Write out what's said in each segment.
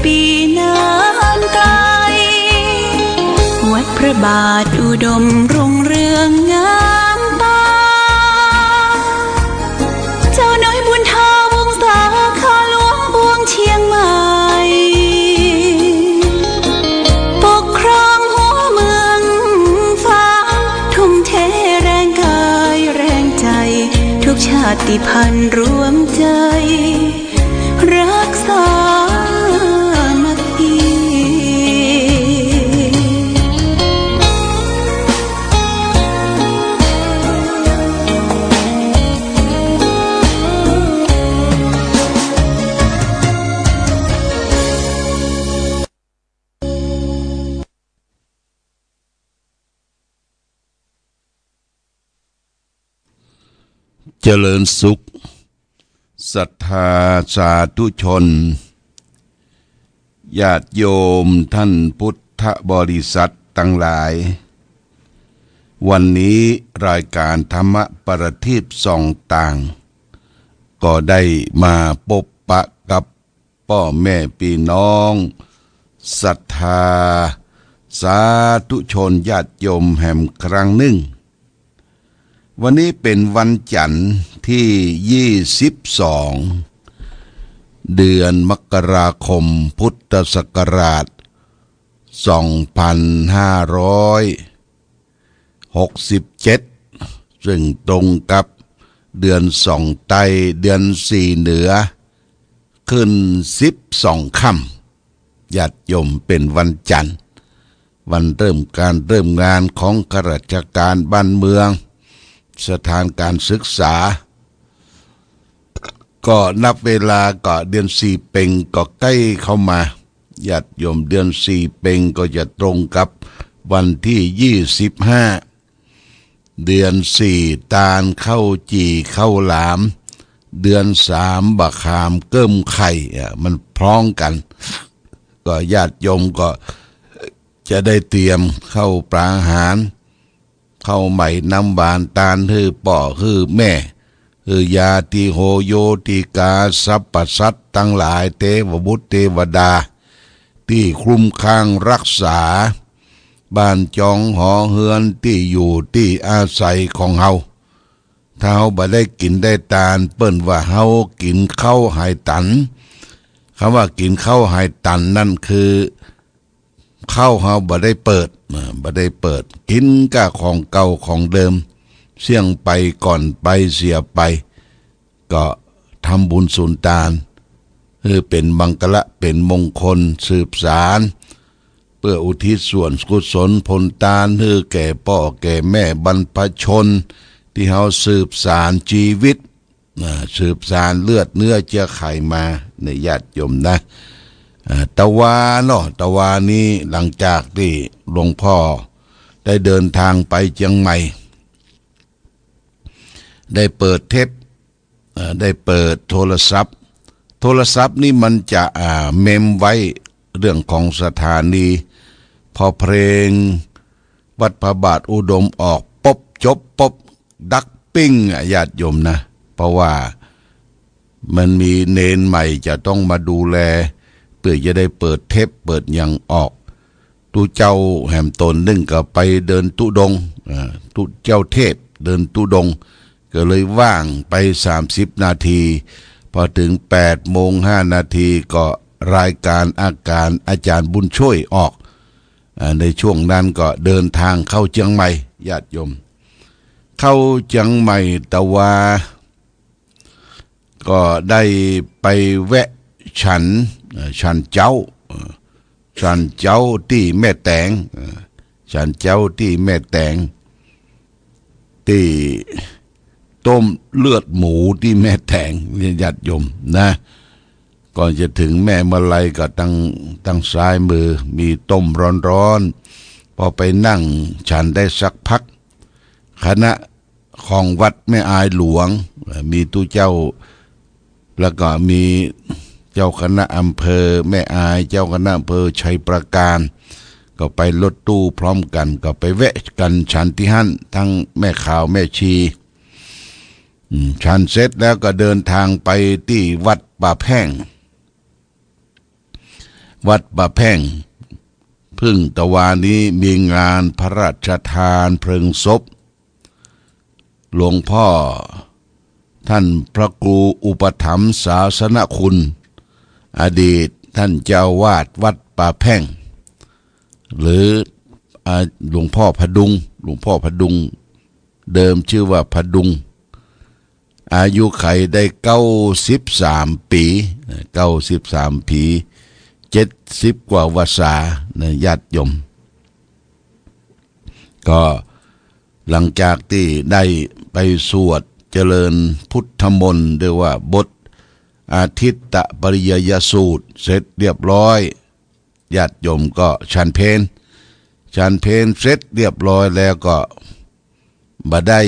ปีนานไกลวัดพระบาทอุดมรุ่งเรืองงามตาเจ้าน้อยบุญทาวงศาข้าหลวงบวงเชียงใหม่ปกครองหัวเมืองฟ้าทุ่มเทแรงกายแรงใจทุกชาติพันธุ์รวมใจรักษามัคคีเจริญสุขศรัทธาสาธุชนญาติโยมท่านพุทธบริษัททั้งหลายวันนี้รายการธรรมประทีปส่องต่างก็ได้มาพบปะกับพ่อแม่พี่น้องศรัทธาสาธุชนญาติโยมแห่งครั้งหนึ่งวันนี้เป็นวันจันทร์ที่22เดือนมกราคมพุทธศักราช2567ซึ่งตรงกับเดือน2ไตเดือน4เหนือขึ้น12ค่ำญาติโยมเป็นวันจันทร์วันเริ่มงานของข้าราชการบ้านเมืองสถานการศึกษาก็นับเวลาก็เดือนสี่เพ็งก็ใกล้เข้ามาญาติโยมเดือนสี่เพ็งก็จะตรงกับวันที่25เดือนสี่ตาลเข้าจีเข้าหลามเดือนสามบะขามเกิ่มไข่มันพร้องกันก็ญาติโยมก็จะได้เตรียมเข้าปลาอาหารเข้าใหม่น้ำบานตาลฮือป่อฮือแม่ฮือยาติโหโยติกาสัพพสัตทั้งหลายเทวบุตรเทวดาที่คุ้มข้างรักษาบ้านจองหอเฮือนที่อยู่ที่อาศัยของเฮาถ้าเฮาบ่ได้กินได้ตาลเปิ้นว่าเฮากินข้าวหายตันคำว่ากินข้าวหายตันนั่นคือข้าวเฮาบ่ได้เปิดกินก็ของเก่าของเดิมเสี่ยงไปก่อนไปเสียไปก็ทำบุญสุนทานคือเป็นมังคละเป็นมงคลสืบสารเพื่ออุทิศส่วนกุศลผลทานให้แก่พ่อแก่แม่บรรพชนที่เฮาสืบสารชีวิตสืบสารเลือดเนื้อเชื้อไขมาในญาติโยมนะตะวานี้หลังจากที่หลวงพ่อได้เดินทางไปเชียงใหม่ได้เปิดเทปได้เปิดโทรศัพท์นี่มันจะเมมไว้เรื่องของสถานีพอเพลงวัดพระบาทอุดมออกป๊บจบป๊บดักปิ้งญาติโยมนะเพราะว่ามันมีเนนใหม่จะต้องมาดูแลเพื่อจะได้เปิดเทปเปิดอย่างออกตุเจ้าแหมตนนึ่งก็ไปเดินตุดงตุเจ้าเทพเดินตุดงก็เลยว่างไป30นาทีพอถึง8:05ก็รายการอาการอาจารย์บุญช่วยออกในช่วงนั้นก็เดินทางเข้าเชียงใหม่ญาติโยมเข้าเชียงใหม่ตะวาก็ได้ไปแวะฉันเจ้าที่แม่แตงฉันเจ้าที่แม่แตงที่ต้มเลือดหมูที่แม่แตงญาติโยมนะก่อนจะถึงแม่มาลัยก็ตั้งซ้ายมือมีต้มร้อนพอไปนั่งฉันได้สักพักคณะของวัดแม่อายหลวงมีตู้เจ้าแล้วก็มีเจ้าคณะอำเภอแม่อายเจ้าคณะอำเภอชัยประการก็ไปรถตู้พร้อมกันก็ไปแวะกันฉันที่หั่นทั้งแม่ขาวแม่ชีฉันเสร็จแล้วก็เดินทางไปที่วัดป่าแพ่ง วัดป่าแพ่งพึ่งตะวานี้มีงานพระราชทานเพลิงศพหลวงพ่อท่านพระครูอุปถัมภ์ศาสนคุณอดีตท่านเจ้าวาดวัดป่าแพ่งหรือหลวงพ่อพดุงเดิมชื่อว่าพดุงอายุไขได้93 ปี93 ปี70 กว่าวาษาญาติโยมก็หลังจากที่ได้ไปสวดเจริญพุทธมนต์ด้วยว่าบทอาทิตตปริยยสูตรเสร็จเรียบร้อยญาติโยมก็ฉันเพลเสร็จเรียบร้อยแล้วก็มาได้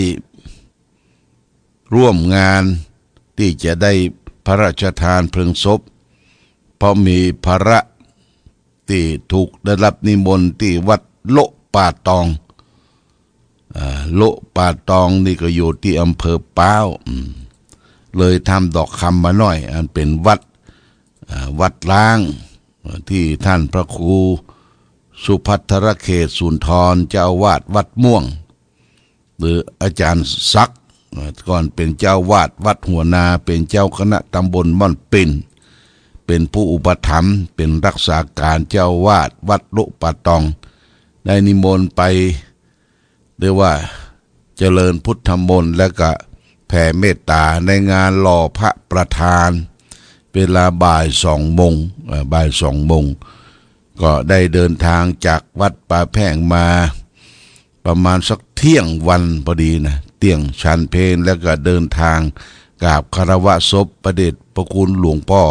ร่วมงานที่จะได้พระราชทานเพลิงศพเพราะมีภาระที่ถูกได้รับนิมนต์ที่วัดโลป่าตองโลป่าตองนี่ก็อยู่ที่อำเภอป้าวเลยทำดอกคำมาหน่อยอันเป็นวัดล้างที่ท่านพระครูสุภัทรเขตสุนทรเจ้าวาดวัดม่วงหรืออาจารย์ซักก่อนเป็นเจ้าวาดวัดหัวนาเป็นเจ้าคณะตำบลม่อนปิ่นเป็นผู้อุปถัมภ์เป็นรักษาการเจ้าวาดวัดโลป่าตองได้นิมนต์ไปเรียกว่าเจริญพุทธมนต์และก็แผ่เมตตาในงานหล่อพระประธานเวลาบ่าย2 โมงก็ได้เดินทางจากวัดป่าแพ่งมาประมาณสักเที่ยงวันพอดีนะเที่ยงฉันเพลแล้วก็เดินทางกราบคารวะศพพระเดชพระคุณหลวงพ่อ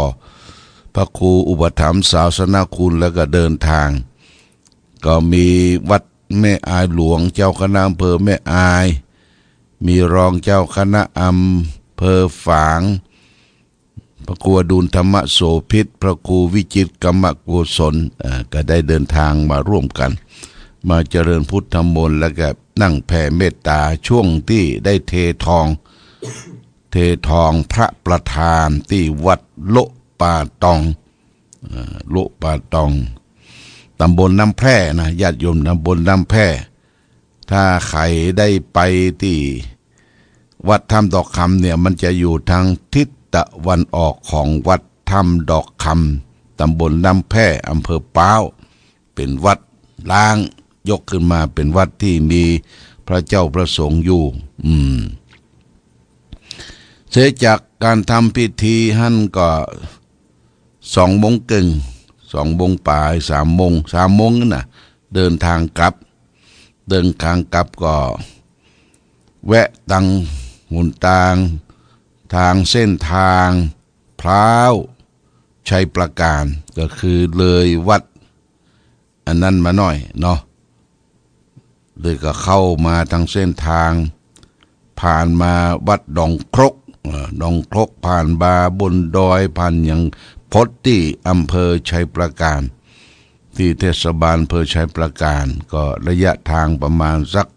พระครูอุปถัมภ์ศาสนคุณแล้วก็เดินทางก็มีวัดแม่อายหลวงเจ้าคณะอำเภอแม่อายมีรองเจ้าคณะอำเภอฝางพระครูอดุลธรรมโสภิตพระครูวิจิตรกรรมกุศลก็ได้เดินทางมาร่วมกันมาเจริญพุทธมนต์แล้วก็นั่งแผ่เมตตาช่วงที่ได้เททองพระประธานที่วัดโลป่าตองตำบลน้ำแพร่นะญาติโยมตำบลน้ำแพร่ถ้าใครได้ไปที่วัดถ้ำดอกคำเนี่ยมันจะอยู่ทางทิศตะวันออกของวัดถ้ำดอกคำตำบลน้ำแพร่อำเภอป้าวเป็นวัดล้างยกขึ้นมาเป็นวัดที่มีพระเจ้าประสงค์อยู่เสร็จจากการทำพิธีหั่นก็2 โมงครึ่ง2 โมงปลาย3 โมงนั่นน่ะเดินทางกลับก็แวะตังหุ่นทางเส้นทางพร้าวชัยประการก็คือเลยวัดอันนั้นมาหน่อยเนาะเลยก็เข้ามาทางเส้นทางผ่านมาวัดดองครกผ่านบาบนดอยผ่านอย่างพดที่อำเภอชัยประการที่เทศบาลอำเภอชัยประการก็ระยะทางประมาณสัก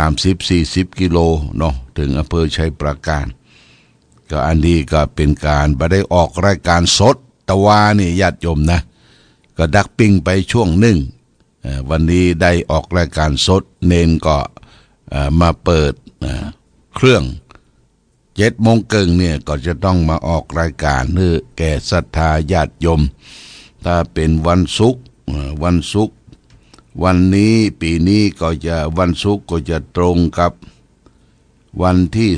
30-40 กิโลเนาะถึงอำเภอชัยประการก็อันนี้ก็เป็นการบ่ได้ออกรายการสดตะวานี่ญาติโยมนะก็ดักปิ้งไปช่วงหนึ่งวันนี้ได้ออกรายการสดเนนก็มาเปิดเครื่อง7 โมงครึ่งเนี่ยก็จะต้องมาออกรายการเพื่อแก่ศรัทธาญาติโยมถ้าเป็นวันศุกร์วันนี้ปีนี้ก็จะวันศุกร์ก็จะตรงกับวันที่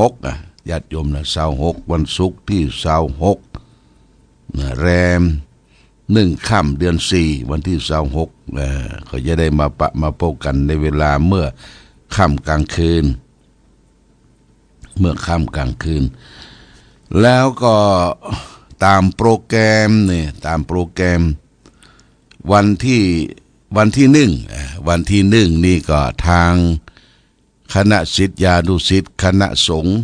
26ญาติโยมนะ26วันศุกร์ที่26แรม1 ค่ำเดือน4วันที่26เขาจะได้มาพบกันในเวลาเมื่อค่ำกลางคืนแล้วก็ตามโปรแกรมวันที่1นี่ก็ทางคณะศิษยานุศิษย์คณะสงฆ์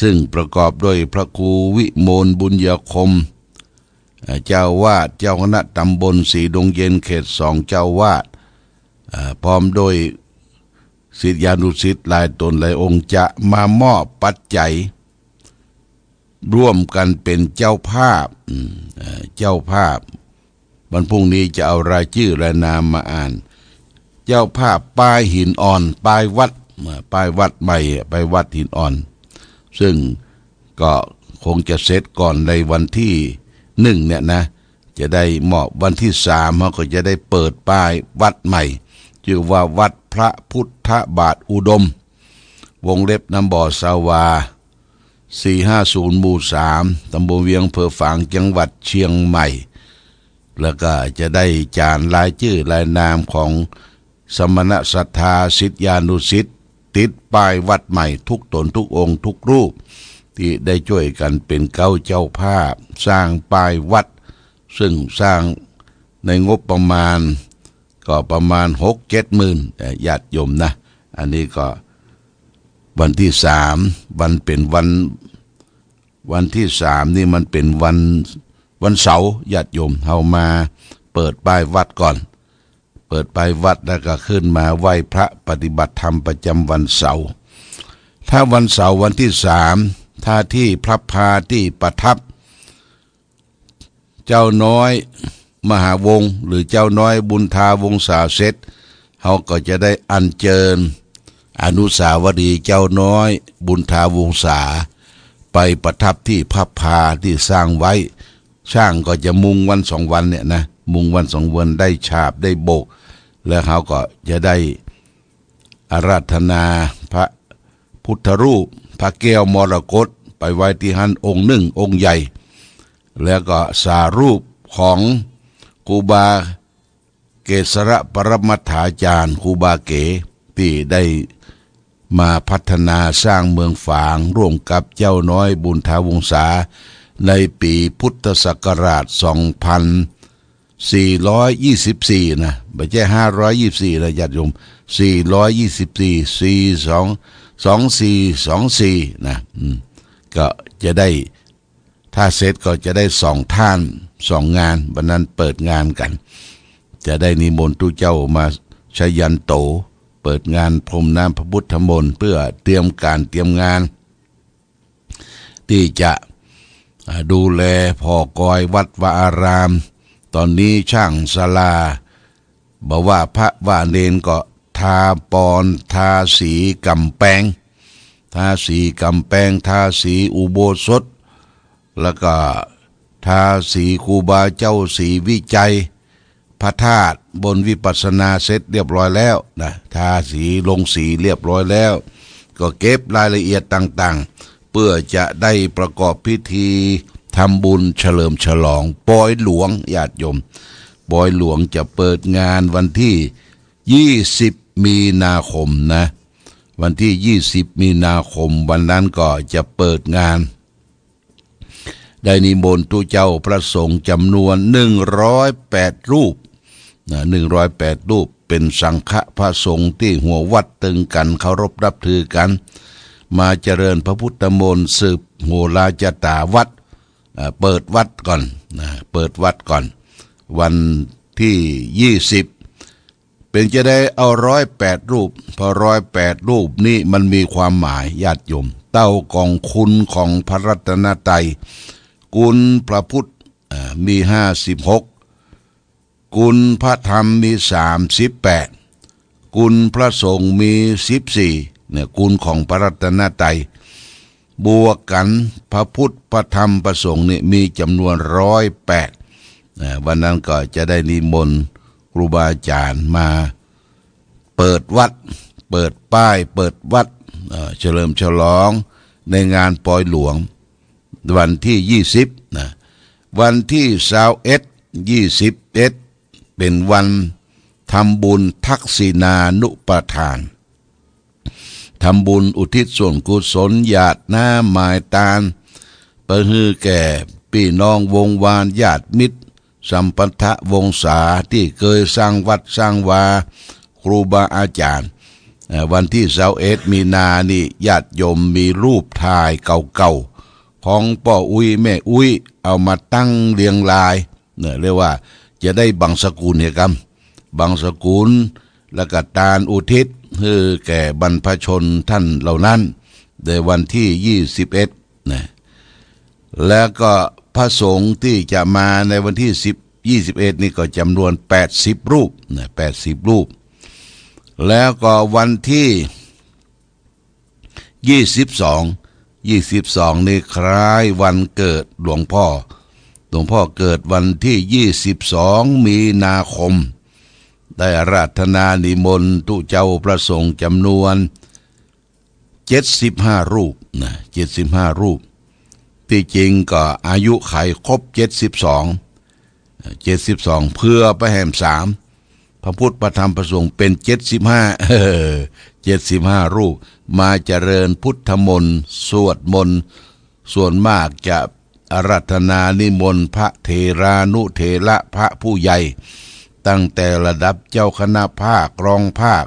ซึ่งประกอบด้วยพระครูวิโมลบุญญาคมเจ้าวาดเจ้าคณะตำบลสีดงเย็นเขต2เจ้าวาดพร้อมโดยศิษยานุศิษย์หลายตนหลายองค์จะมามอบปัจจัย ร่วมกันเป็นเจ้าภาพเจ้าภาพวันพรุ่งนี้จะเอารายชื่อรายนามมาอ่านเจ้าภาพป้ายหินอ่อนป้ายวัดใหม่ไปวัดหินอ่อนซึ่งก็คงจะเสร็จก่อนในวันที่1เนี่ยนะจะได้เหมาะวันที่3เขาก็จะได้เปิดป้ายวัดใหม่ชื่อว่าวัดพระพุทธบาทอุดมวงเล็บน้ำบ่อสาวา450หมู่3ตำบลเวียงอำเภอฝางจังหวัดเชียงใหม่แล้วก็จะได้จานรายชื่อรายนามของสมณศรัทธาศิษยานุศิษย์ติดป้ายวัดใหม่ทุกตนทุกองค์ทุกรูปที่ได้ช่วยกันเป็นเจ้าภาพสร้างป้ายวัดซึ่งสร้างในงบประมาณก็ประมาณ 6-7 หมื่นญาติโยมนะอันนี้ก็วันที่3วันเป็นวันที่3นี่มันเป็นวันเสาร์ญาติโยมเอามาเปิดป้ายวัดก่อนเปิดป้ายวัดแล้วก็ขึ้นมาไหว้พระปฏิบัติธรรมประจำวันเสาร์ถ้าวันเสาร์วันที่3ถ้าที่พระพาที่ประทับเจ้าน้อยมหาวงศ์หรือเจ้าน้อยบุญทาวงศาเสร็จเขาก็จะได้อัญเชิญอนุสาวรีย์เจ้าน้อยบุญทาวงศาไปประทับที่พระพาที่สร้างไว้ช่างก็จะมุงวัน2 วันเนี่ยนะมุงวัน2 วันได้ฉาบได้โบกแล้วเขาก็จะได้อาราธนาพระพุทธรูปพระแก้วมรกตไปไว้ที่หันองค์1องค์ใหญ่แล้วก็สารูปของครูบาเกษรปรมัตถาจารย์ครูบาเก๋ที่ได้มาพัฒนาสร้างเมืองฝางร่วมกับเจ้าน้อยบุญทาวงศาในปีพุทธศักราช2424นะไม่ใช่524นะญาติโยม424นะก็จะได้ถ้าเสร็จก็จะได้2 ท่าน2 งานวันนั้นเปิดงานกันจะได้นิมนต์ทุกเจ้ามาชยันโตเปิดงานพรมน้ำพระพุทธมนต์เพื่อเตรียมงานที่จะดูแลพ่อกอยวัดวาอารามตอนนี้ช่างศาลาบอกว่าพระว่าเนนก็ทาปอนทาสีกำแพงทาสีอุโบสถแล้วก็ทาสีครูบาเจ้าสีวิจัยพระธาตุบนวิปัสสนาเสร็จเรียบร้อยแล้วนะทาสีลงสีเรียบร้อยแล้วก็เก็บรายละเอียดต่างๆเพื่อจะได้ประกอบพิธีทำบุญเฉลิมฉลองปอยหลวงญาติโยมปอยหลวงจะเปิดงานวันที่20 มีนาคมนะวันที่20 มีนาคมวันนั้นก็จะเปิดงานได้นิมนต์ทุกเจ้าพระสงฆ์จำนวน108 รูป108 รูปเป็นสังฆพระสงฆ์ที่หัววัดตึงกันเคารพนับถือกันมาเจริญพระพุทธมนต์สืบโหราจตาวัดเปิดวัดก่อนเปิดวัดก่อนวันที่20เป็นจะได้เอา108 รูปพอ108 รูปนี่มันมีความหมายญาติโยมเต้ากองคุณของพระรัตนตรัยคุณพระพุทธมี56คุณพระธรรมมี38คุณพระสงฆ์มี14เนี่ยคุณของพระรัตนตรัยบวกกันพระพุทธพระธรรมพระสงฆ์นี่มีจำนวน108วันนั้นก็จะได้นิมนต์ครูบาอาจารย์มาเปิดวัดเปิดป้ายเปิดวัดเฉลิมฉลองในงานปอยหลวงวันที่20นะวันที่21เป็นวันทำบุญทักษิณานุปทานทำบุญอุทิศส่วนกุศลญาติหน้าหมายตาลประฮือแก่พี่น้องวงวานญาติมิตรสัมปันธวงศาที่เคยสร้างวัดสร้างวาครูบาอาจารย์วันที่21 มีนานี่ญาติโยมมีรูปถ่ายเก่าๆของพ่ออุ้ยแม่อุ้ยเอามาตั้งเรียงรายเนี่ยเรียกว่าจะได้บังสกุลเนี่ยครับบังสกุลและก็ตาลอุทิศให้แก่บรรพชนท่านเหล่านั้นในวันที่21นะ แล้วก็พระสงฆ์ที่จะมาในวันที่21นี่ก็จำนวน80รูปนะ80รูปแล้วก็วันที่22นี่คล้ายวันเกิดหลวงพ่อเกิดวันที่22มีนาคมได้อาราธนานิมนต์ทุเจ้าพระสงฆ์จำนวน75รูปนะ75รูปที่จริงก็อายุไขครบ72เพื่อไปแห่ม3พระพุทธพระธรรมพระสงฆ์เป็น75รูปมาเจริญพุทธมนต์สวดมนต์ส่วนมากจะอาราธนานิมนต์พระเถรานุเถระพระผู้ใหญ่ตั้งแต่ระดับเจ้าคณะภาครองภาค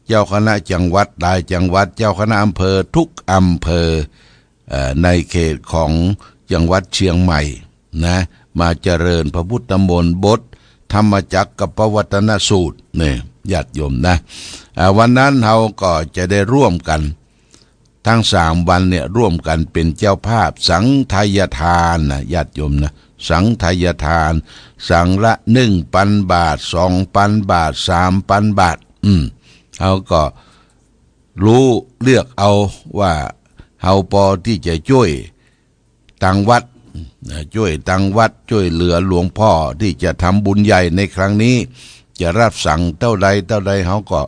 เจ้าคณะจังหวัดได้จังหวัดเจ้าคณะอำเภอทุกอำเภอในเขตของจังหวัดเชียงใหม่นะมาเจริญพระพุทธมนต์บทธรรมจักรกับปวัตนสูตรเนี่ยญาติโยมนะวันนั้นเราก็จะได้ร่วมกันทั้ง3วันเนี่ยร่วมกันเป็นเจ้าภาพสังฆทายทานนะญาติโยมนะสังฆทายทานสังละ 1,000 บาท 2,000 บาท 3,000 บาทเขาก็รู้เลือกเอาว่าเฮาพอที่จะช่วยตังวัดช่วยเหลือหลวงพ่อที่จะทำบุญใหญ่ในครั้งนี้จะรับสั่งเท่าใดเขาก็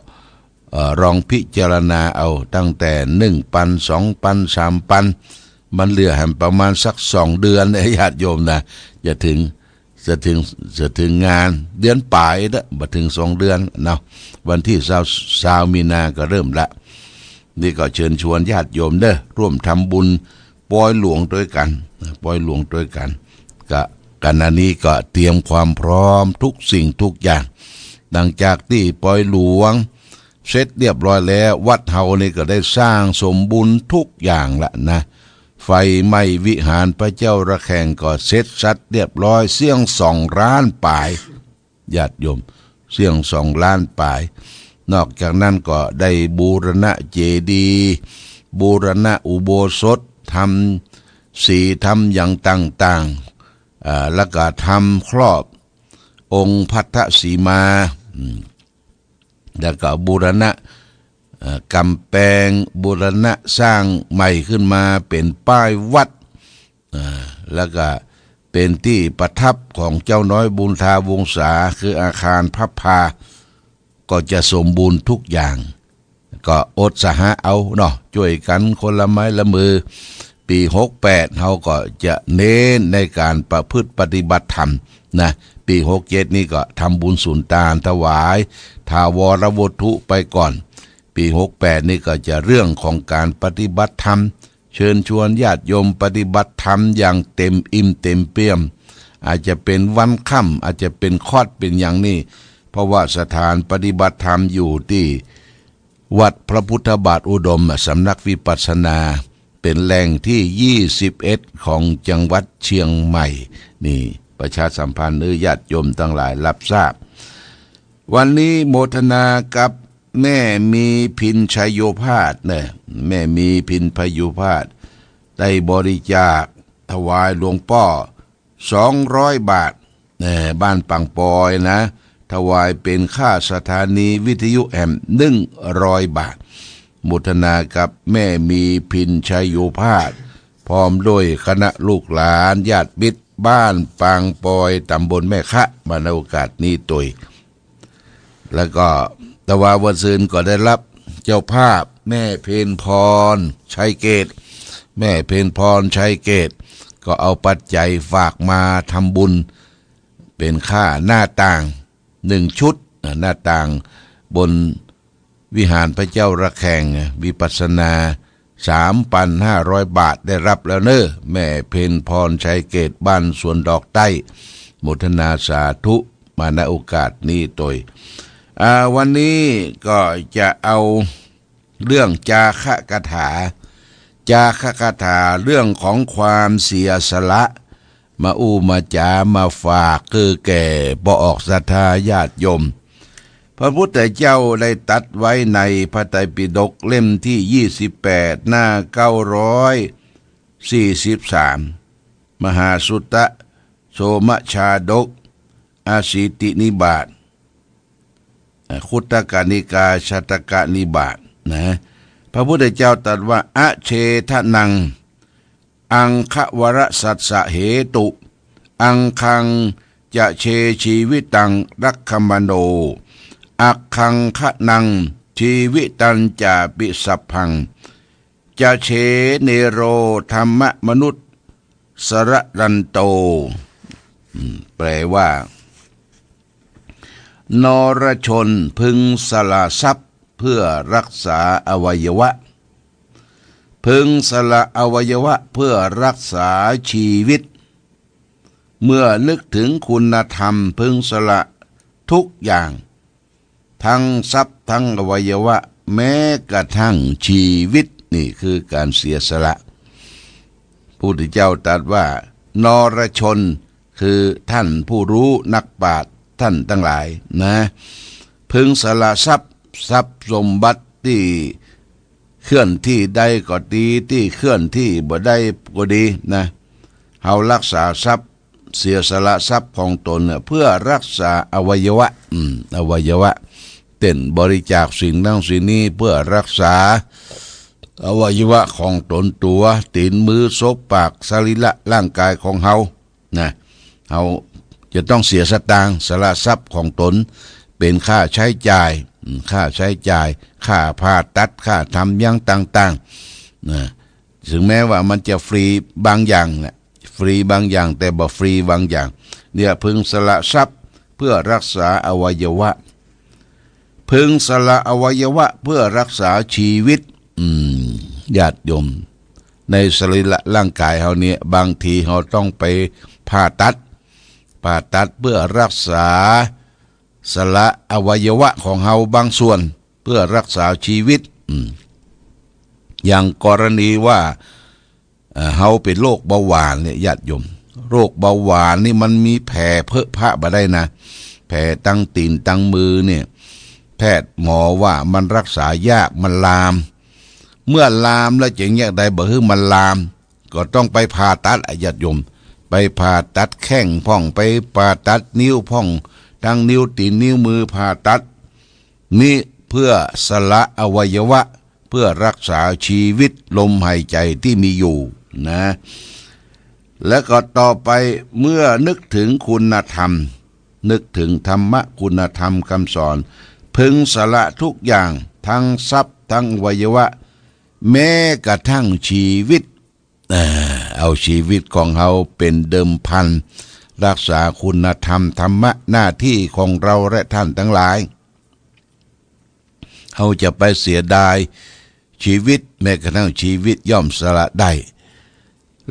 ลองพิจารณาเอาตั้งแต่ 1,000 2,000 3,000มันเหลือให้ประมาณสัก2 เดือนญาติโยมนะจะถึงงานเดือนปลายนะบ่ถึง2 เดือนเนาะวันที่20มีนาก็เริ่มละนี่ก็เชิญชวนญาติโยมเด้อร่วมทำบุญปล่อยหลวงด้วยกันกันอันนี้ก็เตรียมความพร้อมทุกสิ่งทุกอย่างหลังจากที่ปล่อยหลวงเสร็จเรียบร้อยแล้ววัดเฮานี่ก็ได้สร้างสมบูรณ์ทุกอย่างละนะไฟไหม้วิหารพระเจ้าระแฆงก็เสร็จสัดเรียบร้อยเสี่ยง2 ล้านปลายญาติโยมเสี่ยง2 ล้านปลายนอกจากนั้นก็ได้บูรณะเจดีย์บูรณะอุโบสถทำสีทำอย่างต่างๆแล้วก็ทำครอบองค์พัทธสีมาแล้วก็บูรณะกำแพงบูรณะสร้างใหม่ขึ้นมาเป็นป้ายวัดแล้วก็เป็นที่ประทับของเจ้าน้อยบุญทาวงศาคืออาคารพับพาก็จะสมบูรณ์ทุกอย่างก็อดสหะเอาเนาะช่วยกันคนละไม้ละมือปี68เขาก็จะเน้นในการประพฤติปฏิบัติธรรมนะปี67นี่ก็ทำบุญสุนทานถวายทาวรวัตถุไปก่อนปี68นี่ก็จะเรื่องของการปฏิบัติธรรมเชิญชวนญาติโยมปฏิบัติธรรมอย่างเต็มอิ่มเต็มเปี่ยมอาจจะเป็นวันค่ำอาจจะเป็นคอดเป็นอย่างนี้เพราะว่าสถานปฏิบัติธรรมอยู่ที่วัดพระพุทธบาทอุดมสำนักวิปัสสนาเป็นแหล่งที่21ของจังหวัดเชียงใหม่นี่ประชาสัมพันธ์ญาติโยมทั้งหลายรับทราบวันนี้โมทนากับแม่มีพินชัยโยภาสเนี่ยแม่มีพินพยุภาสได้บริจาคถวายหลวงพ่อ200 บาทบ้านปังปอยนะถวายเป็นค่าสถานีวิทยุแอม100 บาทโมทนากับแม่มีพินชัยโยภาสพร้อมด้วยคณะลูกหลานญาติมิตรบ้านปางปอยตำบลแม่คะมาในโอกาสนี้ตุยแล้วก็ตะวาวันซืนก็ได้รับเจ้าภาพแม่เพนพรชัยเกตแม่เพนพรชัยเกตก็เอาปัจจัยฝากมาทำบุญเป็นค่าหน้าต่าง1 ชุดหน้าต่างบนวิหารพระเจ้าระแฆงวิปัสสนา 3,500 บาทได้รับแล้วเนอะแม่เพนพรชัยเกตบ้านสวนดอกใต้โมทนาสาธุมาณโอกาสนี้โดยวันนี้ก็จะเอาเรื่องจาคะคาถาเรื่องของความเสียสละมามาจามาฝากคือแก่บ่ออกศรัทธาญาติโยมพระพุทธเจ้าได้ตัดไว้ในพระไตรปิฎกเล่มที่28หน้า943 มหาสุตตะโสมชาดกอาสิตินิบาตคุตตกนิกายชาตกนิบาตนะพระพุทธเจ้าตรัสว่าอเชทนังอังควรสัสสะเหตุอังคังจะเชชีวิตังรักขมโนอักขังคะนังชีวิตันจาปิสัพพังจะเชเนโรธรรมมนุษย์สระรันโตแปลว่านรชนพึงสละทรัพย์เพื่อรักษาอวัยวะพึงสละอวัยวะเพื่อรักษาชีวิตเมื่อนึกถึงคุณธรรมพึงสละทุกอย่างทั้งทรัพย์ทั้งอวัยวะแม้กระทั่งชีวิตนี่คือการเสียสละพระพุทธเจ้าตรัสว่านรชนคือท่านผู้รู้นักปราชญ์ท่านทั้งหลายนะพึงสละทรัพย์สมบัติที่เคลื่อนที่ใดก็ดีที่เคลื่อนที่บ่ได้ก็ดีนะเฮารักษาทรัพย์เสียสละทรัพย์ของตนเพื่อรักษาอวัยวะอวัยวะเต้นบริจาคสิ่งนั้นสิ่งนี้เพื่อรักษาอวัยวะของตนตัวตีนมือศพปากสรีระร่างกายของเฮานะเฮาจะต้องเสียสตางค์สละทรัพย์ของตนเป็นค่าใช้จ่ายค่าผ่าตัดค่าทำอย่างต่างๆนะถึงแม้ว่ามันจะฟรีบางอย่างนะฟรีบางอย่างแต่บ่ฟรีบางอย่างเนี่ยพึงสละทรัพย์เพื่อรักษาอวัยวะพึงสละอวัยวะเพื่อรักษาชีวิตญาติโยมในสรีระร่างกายเฮาเนี่ยบางทีเฮาต้องไปผ่าตัดเพื่อรักษาสละอวัยวะของเฮาบางส่วนเพื่อรักษาชีวิตอย่างกรณีว่าเฮาเป็นโรคเบาหวานเนี่ยญาติโยมโรคเบาหวานนี่มันมีแผลเพอะพะบ่ได้นะแผลตั้งตีนตั้งมือเนี่ยแพทย์หมอว่ามันรักษายากมันลามเมื่อลามแล้วจะแยกใดบ่คือมันลามก็ต้องไปผ่าตัดญาติโยมไปผ่าตัดแข้งพ่องไปผ่าตัดนิ้วพ่องทั้งนิ้วตีนนิ้วมือผ่าตัดนี่เพื่อสละอวัยวะเพื่อรักษาชีวิตลมหายใจที่มีอยู่นะแล้วก็ต่อไปเมื่อนึกถึงคุณธรรมนึกถึงธรรมะคุณธรรมคำสอนพึงสละทุกอย่างทั้งทรัพย์ทั้งอวัยวะแม้กระทั่งชีวิตเอาชีวิตของเราเป็นเดิมพันรักษาคุณธรรมธรรมะหน้าที่ของเราและท่านทั้งหลายเราจะไปเสียดายชีวิตแม้กระทั่งชีวิตย่อมสละได้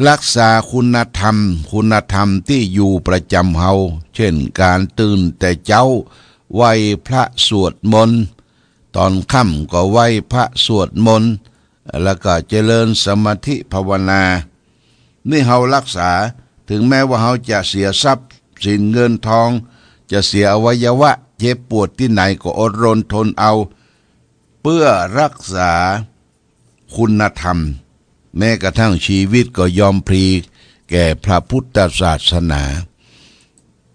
รักษาคุณธรรมที่อยู่ประจำเฮาเช่นการตื่นแต่เช้าไหว้พระสวดมนต์ตอนค่ำก็ไหว้พระสวดมนต์แล้วก็เจริญสมาธิภาวนานี่เฮารักษาถึงแม้ว่าเฮาจะเสียทรัพย์สินเงินทองจะเสียอวัยวะเจ็บปวดที่ไหนก็อดรนทนเอาเพื่อรักษาคุณธรรมแม้กระทั่งชีวิตก็ยอมพลีแก่พระพุทธศาสนา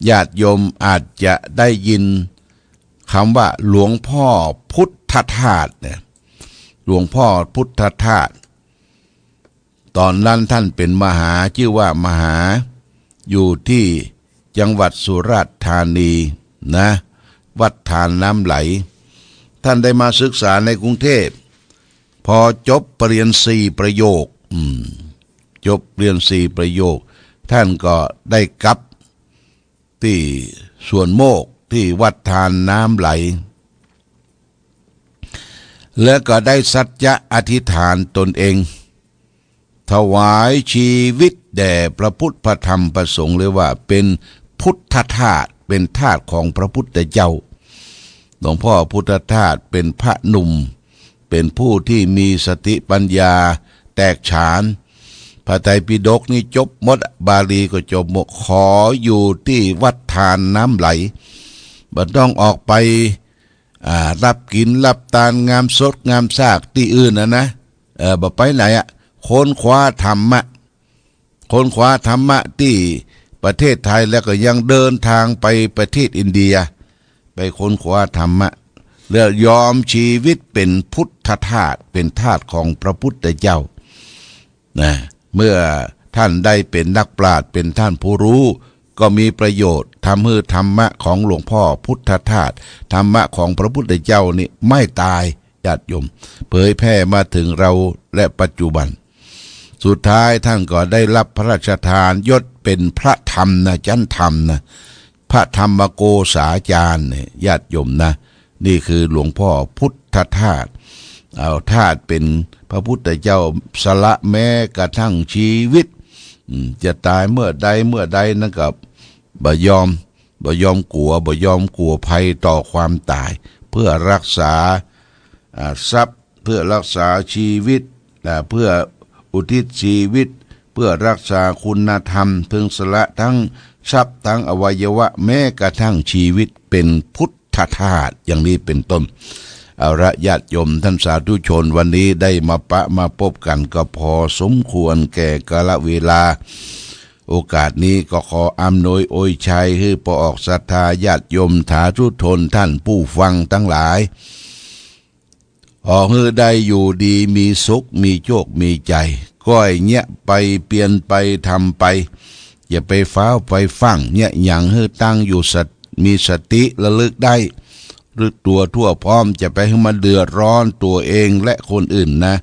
ญาติโยมอาจจะได้ยินคำว่าหลวงพ่อพุทธทาสเนี่ยหลวงพ่อพุทธทาสตอนนั้นท่านเป็นมหาชื่อว่ามหาอยู่ที่จังหวัดสุราษฎร์ธานีนะวัดทานน้ำไหลท่านได้มาศึกษาในกรุงเทพพอจบปริญญา4ประโยคจบเรียน4ประโยคท่านก็ได้กลับที่สวนโมกที่วัดทานน้ำไหลและก็ได้สัจจะอธิษฐานตนเองถวายชีวิตแด่พระพุทธพระธรรมพระสงฆ์เลยว่าเป็นพุทธทาสเป็นทาสของพระพุทธเจ้าหลวงพ่อพุทธทาสเป็นพระหนุ่มเป็นผู้ที่มีสติปัญญาแตกฉานพระไตรปิฎกนี่จบหมดบาลีก็จบหมดขออยู่ที่วัดทานน้ำไหลบ่ต้องออกไปรับกินรับทานงามสดงามซากที่อื่นนะบ่ไปไหนค้นคว้าธรรมะ ค้นคว้าธรรมะที่ประเทศไทยแล้วก็ยังเดินทางไปประเทศอินเดียไปค้นคว้าธรรมะแล้วยอมชีวิตเป็นพุทธทาสเป็นทาสของพระพุทธเจ้านะเมื่อท่านได้เป็นนักปราชญ์เป็นท่านผู้รู้ก็มีประโยชน์ทำให้ธรรมะของหลวงพ่อพุทธทาสธรรมะของพระพุทธเจ้านี่ไม่ตายญาติโยมเผยแพร่มาถึงเราและปัจจุบันสุดท้ายท่านก็ได้รับพระราชทานยศเป็นพระธรรมนะจันธรรมนะพระธรรมโกษาจารย์เนี่ยญาติโยมนะนี่คือหลวงพ่อพุทธทาสเอาทาสเป็นพระพุทธเจ้าสละแม้กระทั่งชีวิตจะตายเมื่อใดนั่นก็บ่ยอมกลัวภัยต่อความตายเพื่อรักษาทรัพย์เพื่อรักษาชีวิตเพื่ออุทิศชีวิตเพื่อรักษาคุณธรรมพึงสละทั้งทรัพย์ทั้งอวัยวะแม้กระทั่งชีวิตเป็นพุทธทาสอย่างนี้เป็นต้นเอาละญาติโยมท่านสาธุชนวันนี้ได้มาพบกันก็พอสมควรแก่กาลเวลาโอกาสนี้ก็ขออำนวยอวยชัยให้พอออกศรัทธาญาติโยมสาธุชนท่านผู้ฟังทั้งหลายขอให้ได้อยู่ดีมีสุขมีโชคมีใจก้อยเนี้ยไปเปลี่ยนไปทำไปอย่าไปฟ้าวไปฟังเนี่ยอย่างให้ตั้งอยู่มีสติระลึกได้หรือตัวทั่วพร้อมจะไปให้มันเดือดร้อนตัวเองและคนอื่นนะ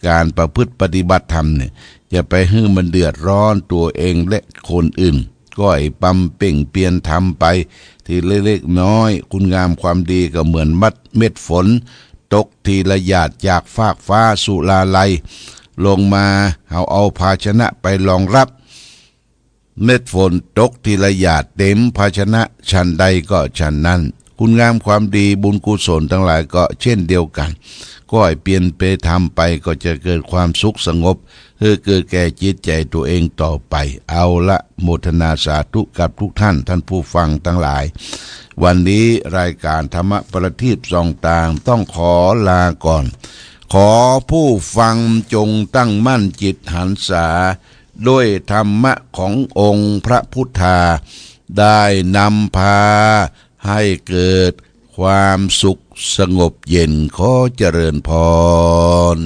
การประพฤติปฏิบัติธรรมเนี่ยจะไปให้มันเดือดร้อนตัวเองและคนอื่นก้อยปั๊มเป่งเปลี่ยนทำไปทีเล็กๆน้อยคุณงามความดีก็เหมือนเม็ดฝนตกทีละหยาดจากฟากฟ้าสุลาลัยลงมาเอาภาชนะไปรองรับเม็ดฝนตกทีละหยาดเต็มภาชนะชั้นใดก็ชั้นนั้นคุณงามความดีบุญกุศลทั้งหลายก็เช่นเดียวกันก็ให้เปลี่ยนไปทำไปก็จะเกิดความสุขสงบเกิดแก่จิตใจตัวเองต่อไปเอาละโมทนาสาธุกับทุกท่านผู้ฟังทั้งหลายวันนี้รายการธรรมประทีปส่องต่างต้องขอลาก่อนขอผู้ฟังจงตั้งมั่นจิตหันษาด้วยธรรมะขององค์พระพุทธาได้นำพาให้เกิดความสุขสงบเย็นขอเจริญพร